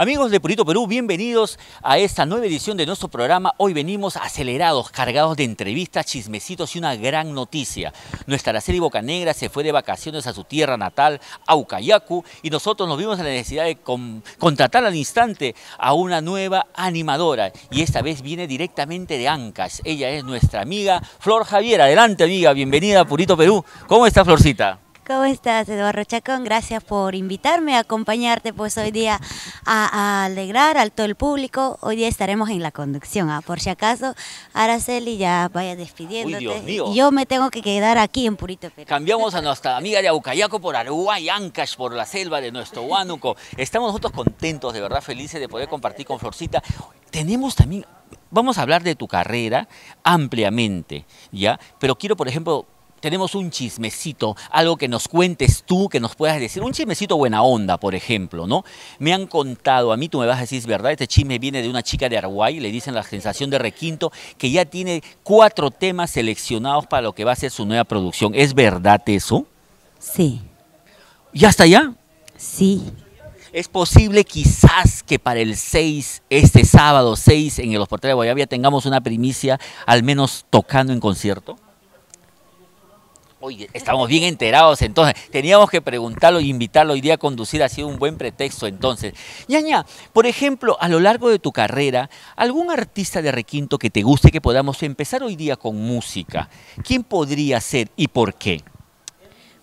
Amigos de Purito Perú, bienvenidos a esta nueva edición de nuestro programa. Hoy venimos acelerados, cargados de entrevistas, chismecitos y una gran noticia. Nuestra Araceli Bocanegra se fue de vacaciones a su tierra natal, Huacayacu, y nosotros nos vimos en la necesidad de contratar al instante a una nueva animadora. Y esta vez viene directamente de Ancash. Ella es nuestra amiga Flor Javier. Adelante, amiga, bienvenida a Purito Perú. ¿Cómo está, Florcita? ¿Cómo estás, Eduardo Chacón? Gracias por invitarme a acompañarte pues hoy día a alegrar a todo el público. Hoy día estaremos en la conducción, por si acaso Araceli ya vaya despidiéndote. Uy, Dios mío. Y yo me tengo que quedar aquí en Purito Perú. Cambiamos a nuestra amiga de Huacayacu por Aruay, Ancash, por la selva de nuestro Huánuco. Estamos nosotros contentos, de verdad felices de poder compartir con Florcita. Tenemos también, vamos a hablar de tu carrera ampliamente, ¿ya? Pero quiero, por ejemplo, tenemos un chismecito, algo que nos cuentes tú, que nos puedas decir, un chismecito buena onda, por ejemplo, ¿no? Me han contado, a mí tú me vas a decir, es verdad, este chisme viene de una chica de Aruay, le dicen la sensación de Requinto, que ya tiene 4 temas seleccionados para lo que va a ser su nueva producción. ¿Es verdad eso? Sí. ¿Ya está ya? Sí. ¿Es posible quizás que para el 6, este sábado 6, en el Hospital de Guayabía tengamos una primicia, al menos tocando en concierto? Oye, estamos bien enterados, entonces teníamos que preguntarlo e invitarlo hoy día a conducir, ha sido un buen pretexto entonces. Ñaña, por ejemplo, a lo largo de tu carrera, ¿algún artista de Requinto que te guste que podamos empezar hoy día con música? ¿Quién podría ser y por qué?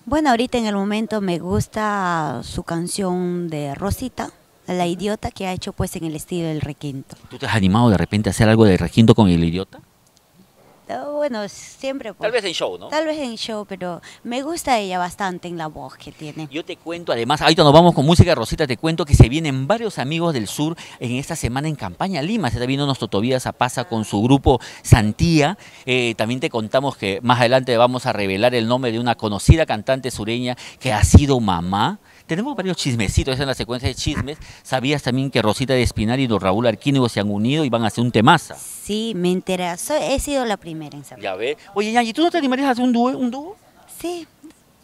Bueno, ahorita en el momento me gusta su canción de Rosita, La Idiota, que ha hecho pues en el estilo del Requinto. ¿Tú te has animado de repente a hacer algo de Requinto con El Idiota? Bueno, siempre pues, Tal vez en show, ¿no? Tal vez en show, pero me gusta ella bastante en la voz que tiene. Yo te cuento, además, ahorita nos vamos con música, Rosita, te cuento que se vienen varios amigos del sur en esta semana en campaña Lima. Se está viendo nuestro Tobías Zapasa con su grupo Santía. También te contamos que más adelante vamos a revelar el nombre de una conocida cantante sureña que ha sido mamá. Tenemos varios chismecitos, esa es la secuencia de chismes. ¿Sabías también que Rosita de Espinar y don Raúl Arquínigo se han unido y van a hacer un temaza? Sí, me enteré. He sido la primera en saber. Ya ves. Oye, Ñañi, ¿tú no te animarías a hacer un dúo? ¿Un dúo? Sí.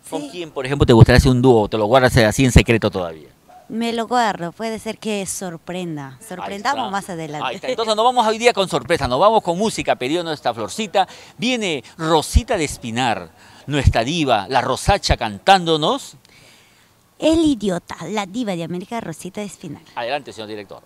¿Con quién, por ejemplo, te gustaría hacer un dúo o te lo guardas así en secreto todavía? Me lo guardo, puede ser que sorprenda. Sorprendamos más adelante. Ahí está. Entonces nos vamos hoy día con sorpresa, nos vamos con música, pedido nuestra Florcita. Viene Rosita de Espinar, nuestra diva, la Rosacha cantándonos. El Idiota, la diva de América, Rosita de Espinar. Adelante, señor director.